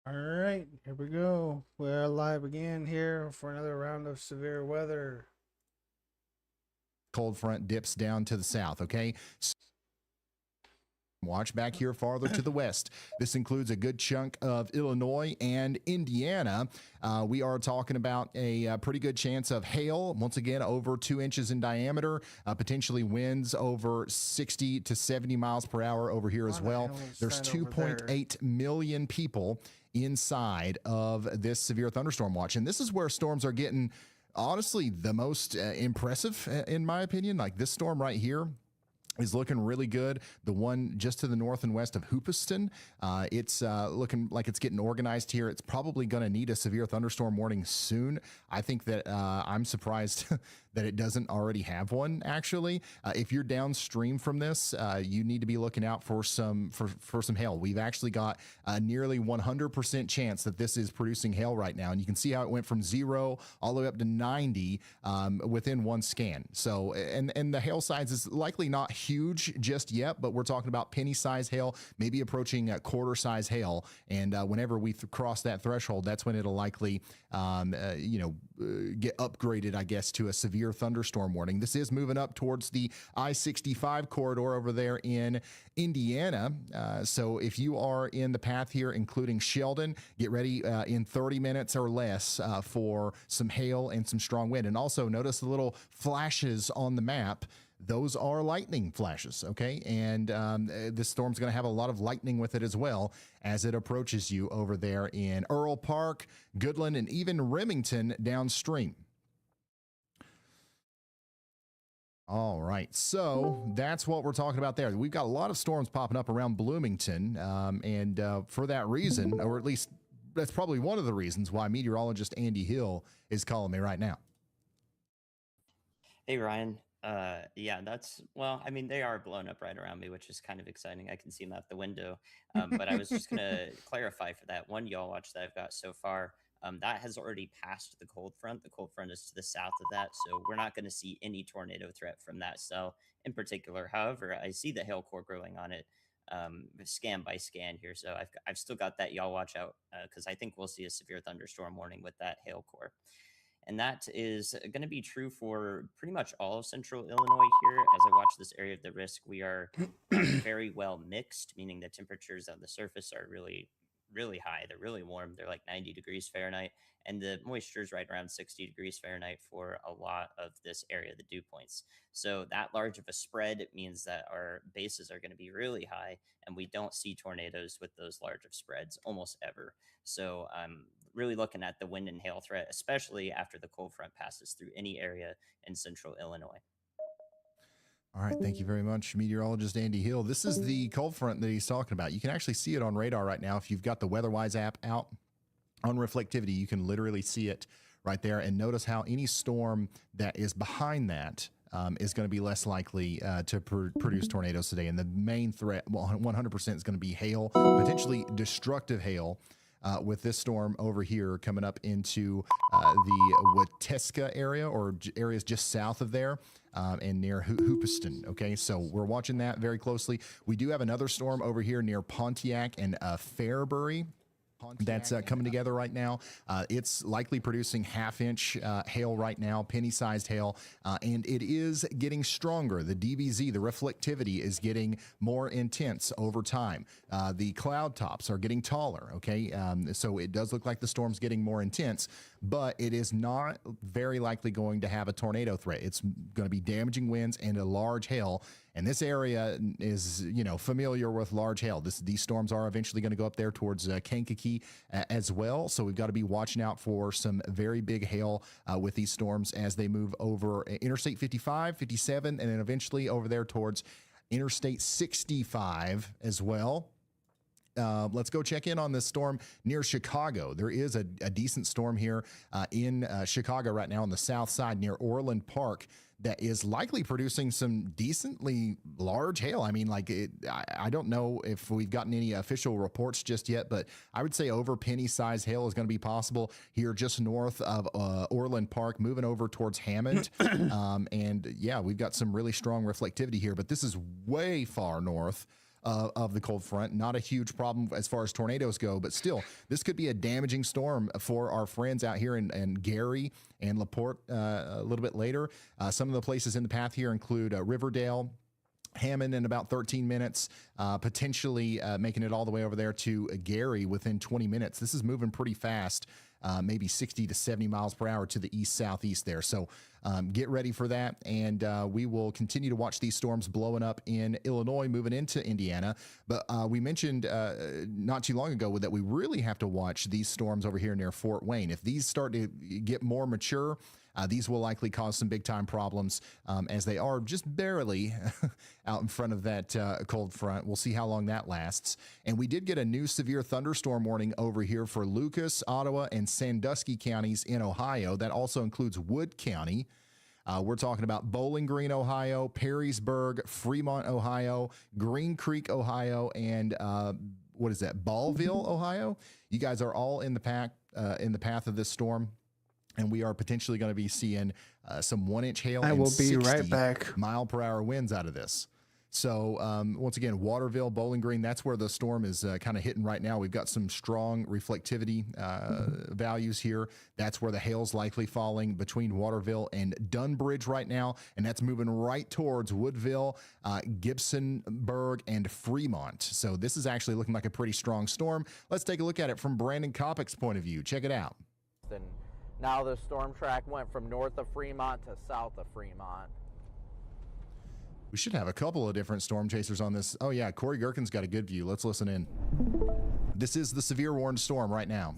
All right, here we go. We're live again here for another round of severe weather. Cold front dips down to the south, okay? Watch back here farther to the west. This includes a good chunk of Illinois and Indiana. We are talking about a pretty good chance of hail, once again, over 2 inches in diameter, potentially winds over 60 to 70 miles per hour over here as well. There's 2.8 million people inside of this severe thunderstorm watch. And this is where storms are getting, honestly, the most impressive, in my opinion. Like this storm right here is looking really good. The one just to the north and west of Hoopeston, it's looking like it's getting organized here. It's probably going to need a severe thunderstorm warning soon. I think that I'm surprised that it doesn't already have one, actually. If you're downstream from this, you need to be looking out for some hail. We've actually got a nearly 100% chance that this is producing hail right now. And you can see how it went from 0 all the way up to 90 within one scan. So, and the hail size is likely not huge just yet, but we're talking about penny size hail, maybe approaching quarter size hail. And whenever we cross that threshold, that's when it'll likely, get upgraded, I guess, to a severe thunderstorm warning. This is moving up towards the I-65 corridor over there in Indiana. So if you are in the path here, including Sheldon, get ready in 30 minutes or less for some hail and some strong wind. And also notice the little flashes on the map. Those are lightning flashes, okay? And this storm's going to have a lot of lightning with it as well as it approaches you over there in Earl Park, Goodland, and even Remington downstream. All right, so that's what we're talking about there. We've got a lot of storms popping up around Bloomington, and for that reason, or at least that's probably one of the reasons why meteorologist Andy Hill is calling me right now. Hey, Ryan. Yeah, well, I mean, they are blown up right around me, which is kind of exciting. I can see them out the window. But I was just going to clarify for that one yaw watch that I've got so far. That has already passed the cold front. The cold front is to the south of that. So we're not going to see any tornado threat from that cell in particular. However, I see the hail core growing on it scan by scan here. So I've still got that yaw watch out because I think we'll see a severe thunderstorm warning with that hail core. And that is going to be true for pretty much all of central Illinois here. As I watch this area of the risk, we are very well mixed, meaning the temperatures on the surface are really, really high. They're really warm. They're like 90 degrees Fahrenheit. And the moisture is right around 60 degrees Fahrenheit for a lot of this area, the dew points. So that large of a spread means that our bases are going to be really high, and we don't see tornadoes with those large of spreads almost ever. So I'm really looking at the wind and hail threat, especially after the cold front passes through any area in central Illinois. All right, thank you very much, meteorologist Andy Hill. This is the cold front that he's talking about. You can actually see it on radar right now. If you've got the WeatherWise app out on reflectivity, you can literally see it right there. And notice how any storm that is behind that is going to be less likely to produce tornadoes today. And the main threat, well, 100% is going to be hail, potentially destructive hail. With this storm over here coming up into the Wateska area or areas just south of there and near Hoopeston. Okay, so we're watching that very closely. We do have another storm over here near Pontiac and Fairbury. that's coming together right now. It's likely producing half-inch hail right now, penny-sized hail, and it is getting stronger. The DBZ, the reflectivity, is getting more intense over time. The cloud tops are getting taller, okay? So it does look like the storm's getting more intense, but it is not very likely going to have a tornado threat. It's going to be damaging winds and a large hail. And this area is, familiar with large hail. These storms are eventually going to go up there towards Kankakee as well. So we've got to be watching out for some very big hail with these storms as they move over Interstate 55, 57, and then eventually over there towards Interstate 65 as well. Let's go check in on this storm near Chicago. There is a decent storm here in Chicago right now on the south side near Orland Park that is likely producing some decently large hail. I mean, I don't know if we've gotten any official reports just yet, but I would say over penny-sized hail is going to be possible here just north of Orland Park, moving over towards Hammond. And yeah, we've got some really strong reflectivity here, but this is way far north of the cold front. Not a huge problem as far as tornadoes go, but still, this could be a damaging storm for our friends out here in Gary and LaPorte a little bit later. Some of the places in the path here include Riverdale, Hammond in about 13 minutes, potentially making it all the way over there to Gary within 20 minutes. This is moving pretty fast, maybe 60 to 70 miles per hour to the east-southeast there. So get ready for that, and we will continue to watch these storms blowing up in Illinois, moving into Indiana. But we mentioned not too long ago that we really have to watch these storms over here near Fort Wayne. If these start to get more mature, these will likely cause some big-time problems as they are just barely out in front of that cold front. We'll see how long that lasts. And we did get a new severe thunderstorm warning over here for Lucas, Ottawa, and Sandusky counties in Ohio. That also includes Wood County. We're talking about Bowling Green, Ohio, Perrysburg, Fremont, Ohio, Green Creek, Ohio, and what is that, Ballville, Ohio? You guys are all in the path of this storm. And we are potentially going to be seeing some 1-inch hail I and will be 60 right back. mile-per-hour winds out of this. So once again, Waterville, Bowling Green, that's where the storm is kind of hitting right now. We've got some strong reflectivity values here. That's where the hail's likely falling between Waterville and Dunbridge right now. And that's moving right towards Woodville, Gibsonburg, and Fremont. So this is actually looking like a pretty strong storm. Let's take a look at it from Brandon Kopic's point of view. Check it out. Now the storm track went from north of Fremont to south of Fremont. We should have a couple of different storm chasers on this. Oh yeah, Corey Gherkin's got a good view. Let's listen in. This is the severe warned storm right now.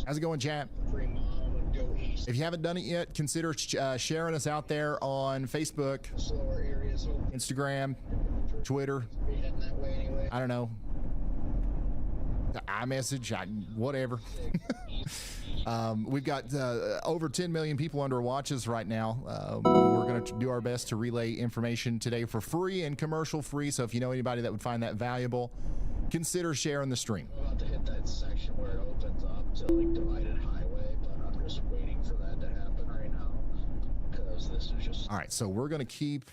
How's it going, chat? If you haven't done it yet, consider sharing us out there on Facebook, Instagram, Twitter. I don't know. The iMessage, whatever. We've got over 10 million people under watches right now. We're going to do our best to relay information today for free and commercial free. So if you know anybody that would find that valuable, consider sharing the stream. I'm about to hit that section where it opens up to like divided highway, but I'm just waiting for that to happen right now because this is just. All right, so we're going to keep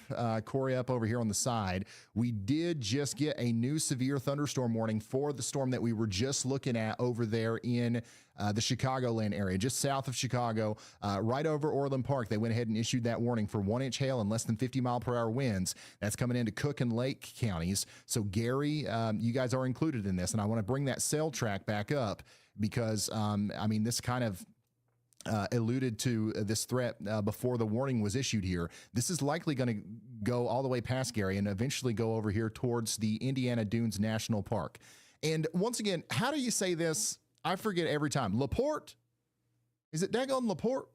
Corey up over here on the side. We did just get a new severe thunderstorm warning for the storm that we were just looking at over there in the Chicagoland area, just south of Chicago, right over Orland Park. They went ahead and issued that warning for 1-inch hail and less than 50 mile-per-hour winds. That's coming into Cook and Lake counties. So Gary, you guys are included in this, and I want to bring that cell track back up because, I mean, this kind of alluded to this threat before the warning was issued here. This is likely going to go all the way past Gary and eventually go over here towards the Indiana Dunes National Park. And once again, how do you say this? I forget every time. LaPorte? Is it daggone LaPorte?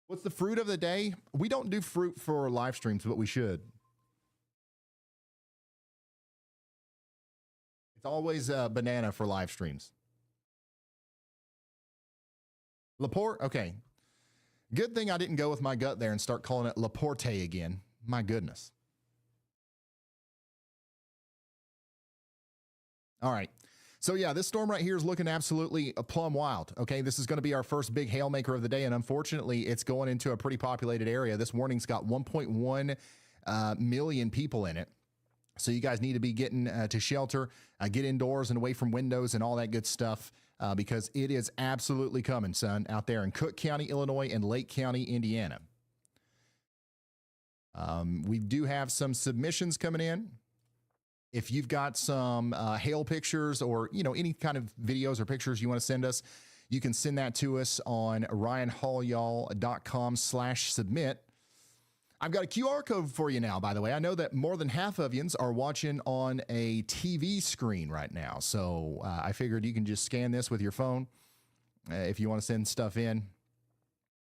What's the fruit of the day? We don't do fruit for live streams, but we should. It's always banana for live streams. LaPorte? Okay. Good thing I didn't go with my gut there and start calling it LaPorte again. My goodness. All right. So yeah, this storm right here is looking absolutely plumb wild. Okay, this is going to be our first big hail maker of the day, and unfortunately, it's going into a pretty populated area. This warning's got 1.1 million people in it. So you guys need to be getting to shelter, get indoors and away from windows and all that good stuff because it is absolutely coming, son, out there in Cook County, Illinois, and Lake County, Indiana. We do have some submissions coming in. If you've got some hail pictures or, any kind of videos or pictures you want to send us, you can send that to us on ryanhaulyall.com/submit. I've got a QR code for you now, by the way. I know that more than half of yous are watching on a TV screen right now. So I figured you can just scan this with your phone if you want to send stuff in.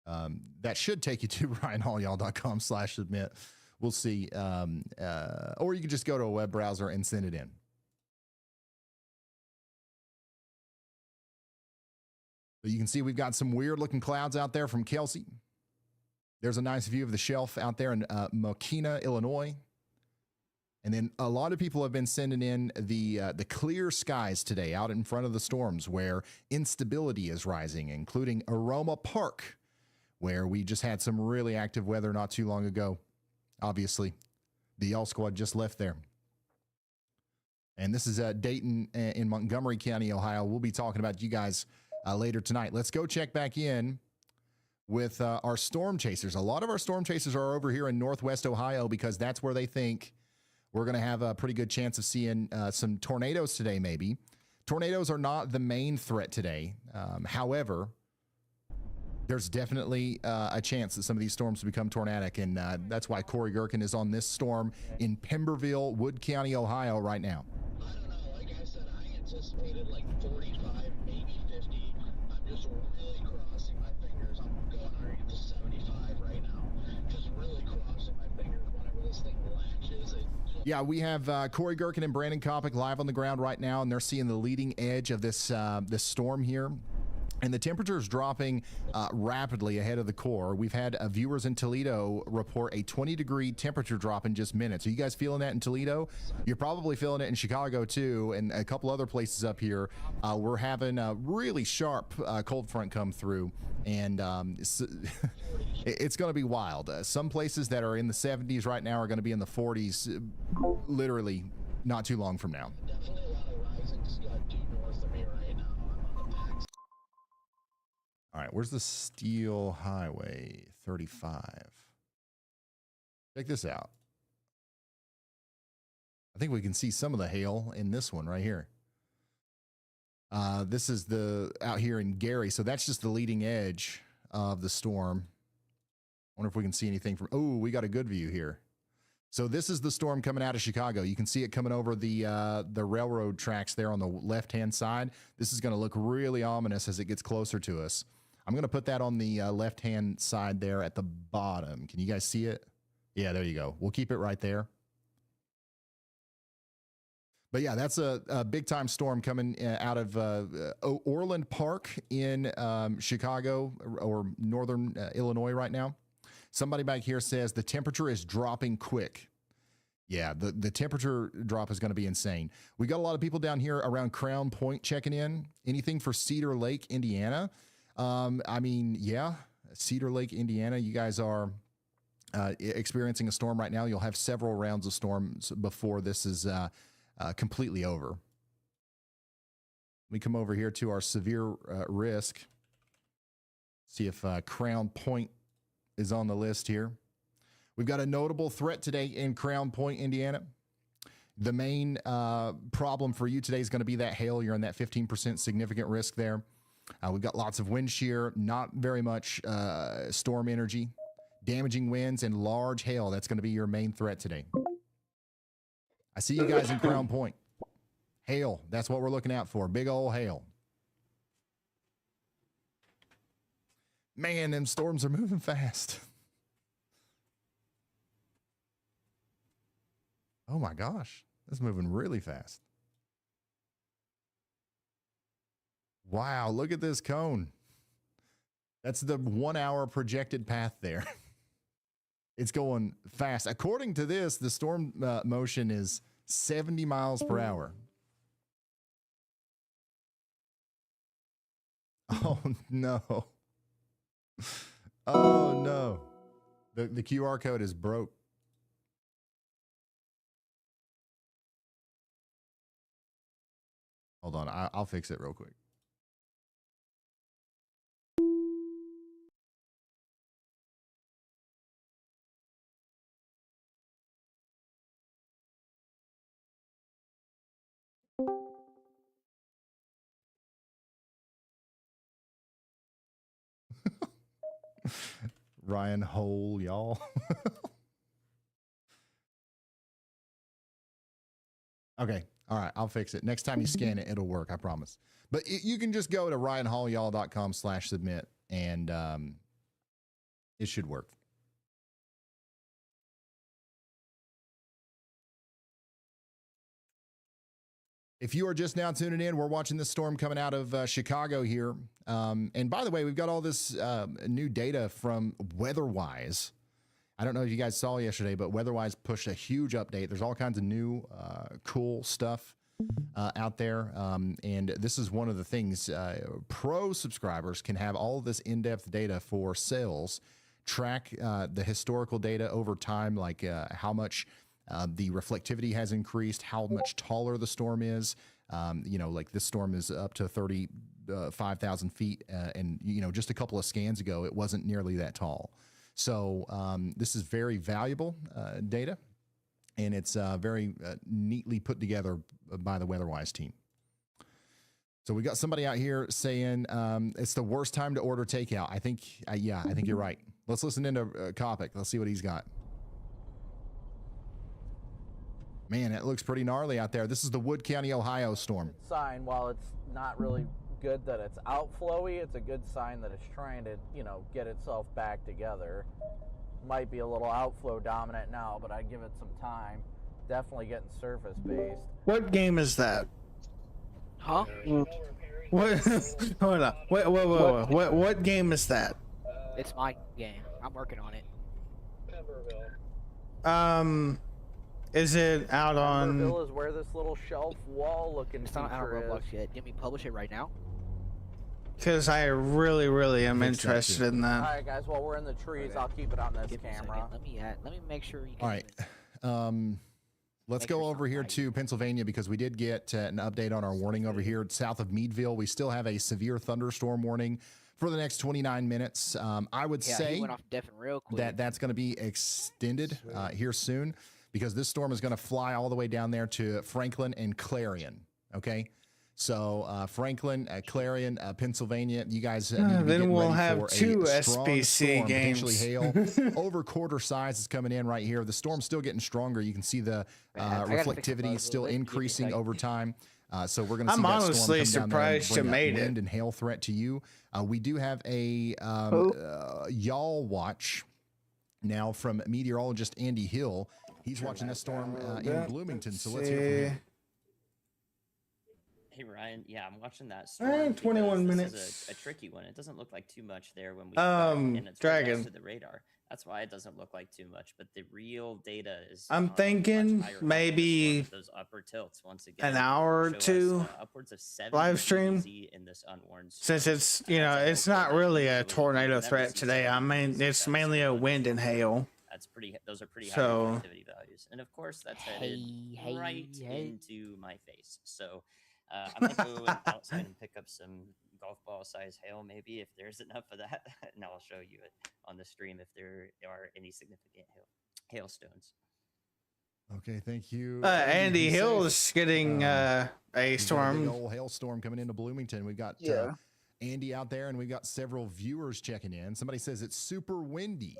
That should take you to ryanhaulyall.com/submit. We'll see. Or you can just go to a web browser and send it in. But you can see we've got some weird looking clouds out there from Kelsey. There's a nice view of the shelf out there in Mokina, Illinois. And then a lot of people have been sending in the clear skies today out in front of the storms where instability is rising, including Aroma Park, where we just had some really active weather not too long ago. Obviously, the Y'all Squad just left there. And this is Dayton in Montgomery County, Ohio. We'll be talking about you guys later tonight. Let's go check back in with our storm chasers. A lot of our storm chasers are over here in Northwest Ohio because that's where they think we're going to have a pretty good chance of seeing some tornadoes today, maybe. Tornadoes are not the main threat today. However, there's definitely a chance that some of these storms will become tornadic, and that's why Corey Gherkin is on this storm in Pemberville, Wood County, Ohio right now. I don't know. Like I said, I anticipated like 45, maybe 50. I'm just really crossing my fingers. I'm going already to 75 right now. Just really crossing my fingers whenever this thing latches. Yeah, we have Corey Gherkin and Brandon Kopic live on the ground right now, and they're seeing the leading edge of this storm here. And the temperature is dropping rapidly ahead of the core. We've had viewers in Toledo report a 20-degree temperature drop in just minutes. Are you guys feeling that in Toledo? You're probably feeling it in Chicago, too, and a couple other places up here. We're having a really sharp cold front come through, and it's going to be wild. Some places that are in the 70s right now are going to be in the 40s literally not too long from now. Definitely a lot of rising scud due north of me right now. I'm on the back. All right, where's the Steel Highway 35? Check this out. I think we can see some of the hail in this one right here. This is the out here in Gary, so that's just the leading edge of the storm. I wonder if we can see anything from. Oh, we got a good view here. So this is the storm coming out of Chicago. You can see it coming over the railroad tracks there on the left-hand side. This is going to look really ominous as it gets closer to us. I'm going to put that on the left-hand side there at the bottom. Can you guys see it? Yeah, there you go. We'll keep it right there. But yeah, that's a big-time storm coming out of Orland Park in Chicago or northern Illinois right now. Somebody back here says the temperature is dropping quick. Yeah, the temperature drop is going to be insane. We got a lot of people down here around Crown Point checking in. Anything for Cedar Lake, Indiana? I mean, yeah, Cedar Lake, Indiana, you guys are experiencing a storm right now. You'll have several rounds of storms before this is completely over. We come over here to our severe risk. See if Crown Point is on the list here. We've got a notable threat today in Crown Point, Indiana. The main problem for you today is going to be that hail. You're in that 15% significant risk there. We've got lots of wind shear, not very much storm energy, damaging winds, and large hail. That's going to be your main threat today. I see you guys in Crown Point. Hail, that's what we're looking out for. Big old hail. Man, them storms are moving fast. Oh my gosh, that's moving really fast. Wow, look at this cone. That's the 1 hour projected path there. It's going fast. According to this, the storm motion is 70 miles per hour. Oh no. Oh no. The QR code is broke. Hold on, I'll fix it real quick. Ryan Hole, y'all. Okay. All right. I'll fix it. Next time you scan it, it'll work. I promise. But you can just go to ryanhallyall.com/submit and it should work. If you are just now tuning in, we're watching this storm coming out of Chicago here. And by the way, we've got all this new data from WeatherWise. I don't know if you guys saw yesterday, but WeatherWise pushed a huge update. There's all kinds of new cool stuff out there. And this is one of the things pro subscribers can have all of this in-depth data for sales, track the historical data over time, like how much the reflectivity has increased, how much taller the storm is. Like this storm is up to 35,000 feet. And, just a couple of scans ago, it wasn't nearly that tall. So this is very valuable data, and it's very neatly put together by the WeatherWise team. So we got somebody out here saying it's the worst time to order takeout. I think you're right. Let's listen into Kopic. Let's see what he's got. Man, it looks pretty gnarly out there. This is the Wood County, Ohio storm. Sign, while it's not really good that it's outflowy, it's a good sign that it's trying to, get itself back together. Might be a little outflow dominant now, but I'd give it some time. Definitely getting surface based. What game is that? Huh? What? Hold on. Wait. What game is that? It's my game. I'm working on it. Is it out on? Pemberville is where this little shelf wall looking It's not out on feature Roblox is. yet. Did we publish it right now? Because I really am Fix that interested too. in All that. right, guys. While we're in the trees, Okay. I'll keep it on this Give me a second. camera. Let me make sure you can. All right. Let's Make go sure over it's here not to Pennsylvania because we did get an update on our warning over here south of Meadville. We still have a severe thunderstorm warning for the next 29 minutes. I would Yeah, say he went off deaf and real quick. that's going to be extended here soon because this storm is going to fly all the way down there to Franklin and Clarion. Okay. So Franklin, Clarion, Pennsylvania, you guys need to be Then getting we'll ready have for two a strong SBC storm, potentially games. hail. Over quarter size is coming in right here. The storm's still getting stronger. You can see the I gotta fix the reflectivity buzz still a little bit. Give me a increasing second. over time. So we're going to see I'm that honestly storm come down there and surprised bring you a made it. wind and hail threat to you. We do have a y'all watch now from meteorologist Andy Hill. He's watching this storm in Bloomington. So let's hear from him. Hey Ryan, yeah, I'm watching that All right, storm. 21 because minutes. This is a tricky one. It doesn't look like too much there when we got it, and it's right Dragon. next to the radar. That's why it doesn't look like too much. But the real data is. I'm much thinking higher up in the maybe storm with those upper tilts once again. an hour or show us, two upwards of 70 live stream. DZ in this unwarned Since storm. it's And that's a it's local not event. really a Usually tornado never threat see today. I 70 mean, DZ. it's That's mainly a much wind and higher. hail. Those are pretty high So- reflectivity values, and of course that's headed right into my face. So I'm gonna go outside and pick up some golf ball size hail, maybe if there's enough of that, and I'll show you it on the stream if there are any significant hailstones. Okay, thank you. Andy Be Hill safe. is getting a We've got a big storm. old hailstorm coming into Bloomington. We've got Andy out there, and we've got several viewers checking in. Somebody says it's super windy.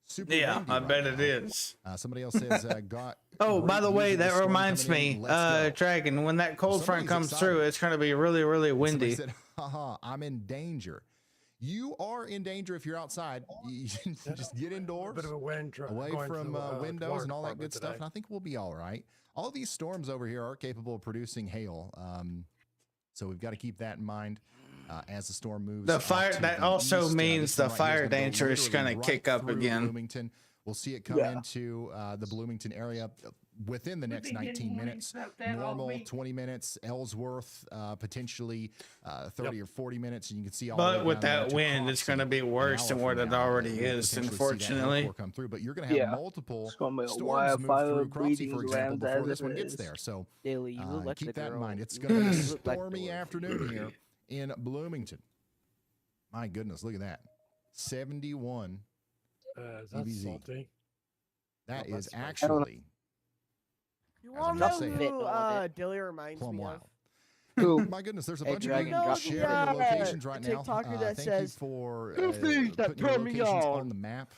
Super Yeah, windy I right bet now. it is. Somebody else says got. Oh, great by the views way, of the that storm reminds coming me, in. Let's go. Dragon, when that cold front Somebody's comes excited. through, it's going to be really Somebody windy. said, haha, I'm in danger. You are in danger if you're outside. You just get indoors, bit of a wind away going to from the, windows water and all that department good stuff, today. and I think we'll be all right. All these storms over here are capable of producing hail, so we've got to keep that in mind as the storm moves. The fire to that the also east. means This the one right here fire is gonna go danger is literally going to right kick up through again. Bloomington. We'll see it come into the Bloomington area. within the next 19 minutes. Normal 20 minutes. Ellsworth potentially 30 or 40 minutes, and you can see all. But with that wind, it's going to be worse than what it already is, unfortunately. Come through, but you're going to have multiple storms move through Cropsey, for example, before this one gets there. So keep that in mind. It's going to be a stormy afternoon here in Bloomington. My goodness, look at that. 71 EBZ. That is actually. You want to know who Dilly reminds plumb me wild. of? My goodness, there's a bunch Dragon, of people sharing their locations right now. TikToker that thank says, you for "Two things that putting your turn me locations on." on the map.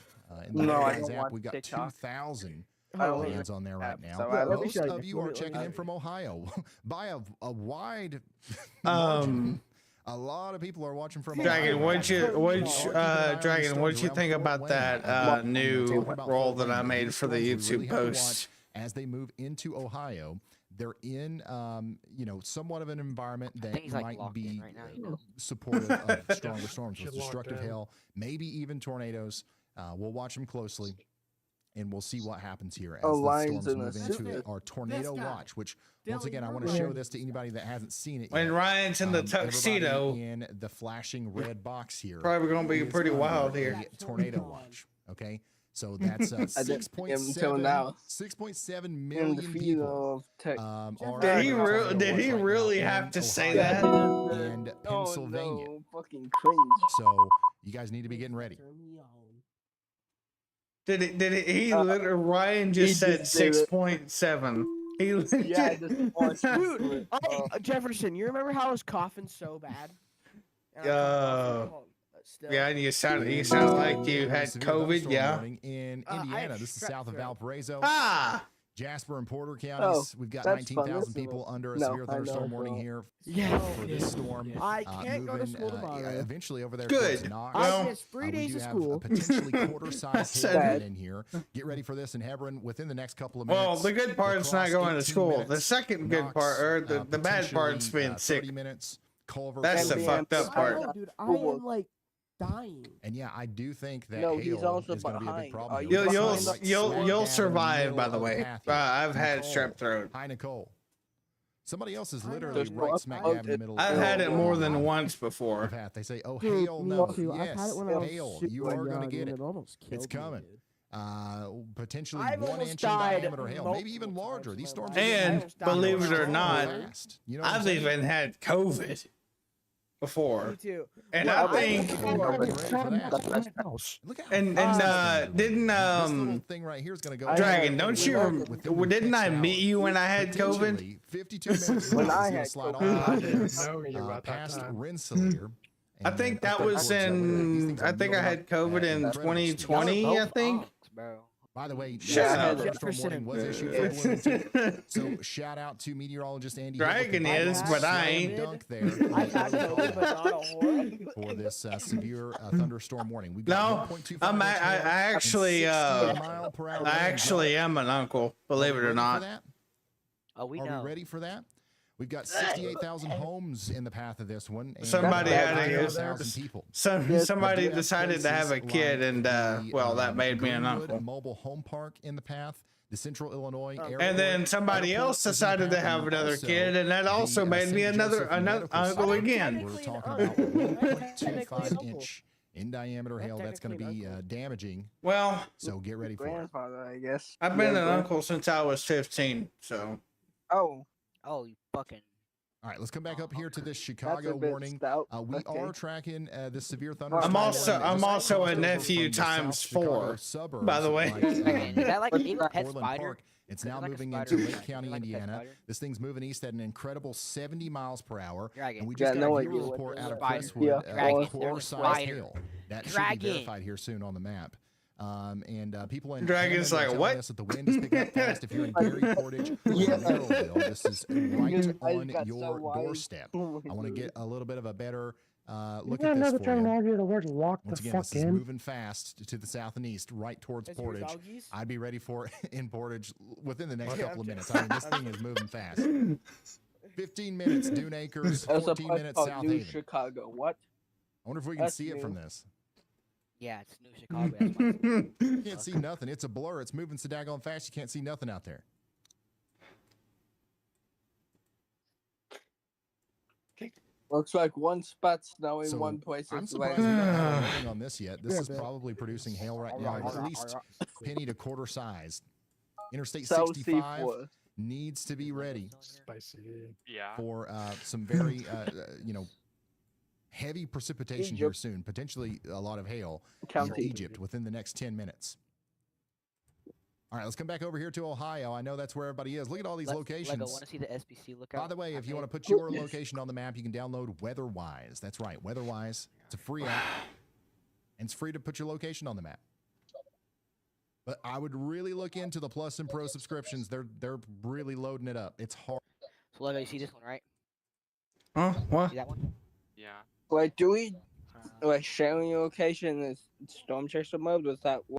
In the No, I Guys don't app, watch we got TikTok. 2,000 I don't fans on there right now. So let me Most show you. of you are Let me checking show in you. from Ohio by a wide margin. A lot of people are watching from Dragon, Ohio. Dragon, what did you think about that new role that I made for the YouTube post? As they move into Ohio, they're in, somewhat of an environment that he's, like, might locked be in right now, you know? supportive of stronger storms with Shit locked destructive in. hail, maybe even tornadoes. We'll watch them closely, and we'll see what happens here as the lions storms in move the into our tornado watch. Which, once again, I want to show this to anybody that hasn't seen it When yet. Ryan's in the Everybody tuxedo, in the flashing red box here. probably going to be is pretty under wild a here. tornado watch. Okay. So that's until now. 6.7 In the million field people. of tech. Are Did he, under tornado did he watch right really now have in to say Ohio that? and Pennsylvania. Oh, no, fucking cringe. So you guys need to be getting ready. Ryan just said just did it. 6.7. He legit, Yeah, I just watched Dude, Jefferson, you remember how I was coughing so bad? And I Uh, coughing, still. yeah, and you sound like you had Severe COVID, thunderstorm yeah. warning in I Indiana. had This is strep south of throat. Valparaiso. Ah, Jasper and Porter counties. We've got that's fun. 19,000 That's people under a no, severe I know, thunderstorm warning bro. here Yeah. for this storm. I can't go to school tomorrow. Eventually over there. Good. towards Knox. Well, I missed 3 we days do of have school. a potentially quarter-sized Sad. hail in here. Get ready for this in Hebron within the next couple of minutes. well, the good part's not Across going to 18 school. The minutes. second good Knox, part, or the bad part's potentially, been sick. 30 minutes. Culver. That's the 40 fucked minutes. up part. I know, dude. I am like dying. And yeah, I do think that No, hail he's also is going to be a big behind. problem. Are you here. You'll behind It's the- like smack you'll dab in the survive. middle By the of way, path here. I've had Nicole. strep throat. Hi, Nicole. Somebody else is I know. literally There's right no smack up- dab in the middle. I've of had it the more than once of before. path. They say, "Oh, Dude, hail, me no, too. I've had yes, it when I was hail. super You are going to young, get and it. almost It's killed me, coming. dude. Potentially I've 1 almost inch in died diameter hail, maybe even multiple larger. times These in my storms life. are getting And I've died believe it or so not, fast. You know what I'm I've saying? even had COVID before, Me too. and Well, I think, Are you ready for that? Look how and fast this didn't this little thing right here is going to go. Dragon, don't you? Within Didn't I next meet hour. you when I had COVID? Potentially 52 minutes When later, I it's gonna had slide COVID. all I the way didn't know you about that past time. Rensselaer. I and think then that up was towards, these in. things I are think I moving had up COVID at in incredible speed. 2020. I think. Bro. By the way, Shut up. thunderstorm warning was issued for Bloomington. So shout out to meteorologist Andy. Hill with the Dragon is, big but I slam ain't. dunk there I've had COVID, but not a horror. for this severe thunderstorm warning. We've No, got 1.25 I inch hail and actually, 60 mile per hour I winds. actually am an uncle. Believe it or Are we ready for not. that? Oh, we Are know. we ready for that? We've got 68,000 homes in the path of this one. And Somebody had a- 9,000 people. Somebody We do decided to have a places kid, like and the, well, that made me an Greenwood uncle. Mobile Home Park in the path, the Central Illinois Oh. Airport. And then somebody Airport else is in the decided to path, have and another also kid, and that also the, made me St. another Joseph uncle Medical again. We're talking Technically about an uncle. 1.25 inch in diameter hail. That's going to technically be an uncle. damaging. Well, So get ready for it. Grandfather, I guess. I've been Yeah, an grand- uncle since I was 15, so Oh, Oh, you fucking. All right, let's come back up here to this that's Chicago a bit warning. stout. We Okay. are tracking this severe thunderstorm. I'm also- warning that I'm just also a crossed over nephew from the South times Chicago 4, suburbs, by the way. like, Is that like What's a that? pet Orland spider? Park. It's Is it now like a moving spider? into Is Lake it County, like a pet Indiana. spider? This thing's moving east at an incredible 70 miles per hour. Dragon. And we Yeah, just no got a idea heat what report they're out of like. Crestwood, Yeah, Dragon. quarter-sized Spider. hail. That should be Dragon. verified here soon on the map. And people in Dragon's Canada are like, telling "What?" us that the wind is picking up fast. If you're in Gary Portage or Yeah. Merrillville, this is right Dude, I on got your so wise. doorstep. Oh I my want to God. get a little bit of a better You look got at this another for you. terminology of the word lock Once the again, fuck this is in. moving fast to the south and east, right towards It's yours, Portage. Augies? I'd be ready for it in Portage within the next Yeah, couple of I'm minutes. kidding. I mean, this thing is moving fast. 15 minutes, Dune Acres, That's a 14 place minutes, called South New Haven. Chicago. What? I wonder if we can That's see it from new. this. Yeah, it's New Chicago. That's my You can't see nothing. It's a blur. It's moving so daggone fast, you can't see nothing out there. Looks like one spot's snowing, So, one place I'm is surprised we don't raining. have a rating on this yet. This Yeah, is but- probably producing hail right now, at least penny to quarter size. Interstate So 65 C4. needs to be ready Spicy. Yeah. for some very, heavy precipitation here Egypt. soon. Potentially a lot of hail in County. Egypt within the next 10 minutes. All right, let's come back over here to Ohio. I know that's where everybody is. Look at all these Lego, locations. want to see the SBC lookout? By the way, I if you made? want to put your location on the map, you can download WeatherWise. That's right, WeatherWise. It's a free app, and it's free to put your location on the map. But I would really look into the Plus and Pro subscriptions. They're really loading it up. It's hard. So Lego, you see this one, right? Huh? What? See that one? Yeah. Wait, do we like sharing your location in Storm Chaser mode? Was that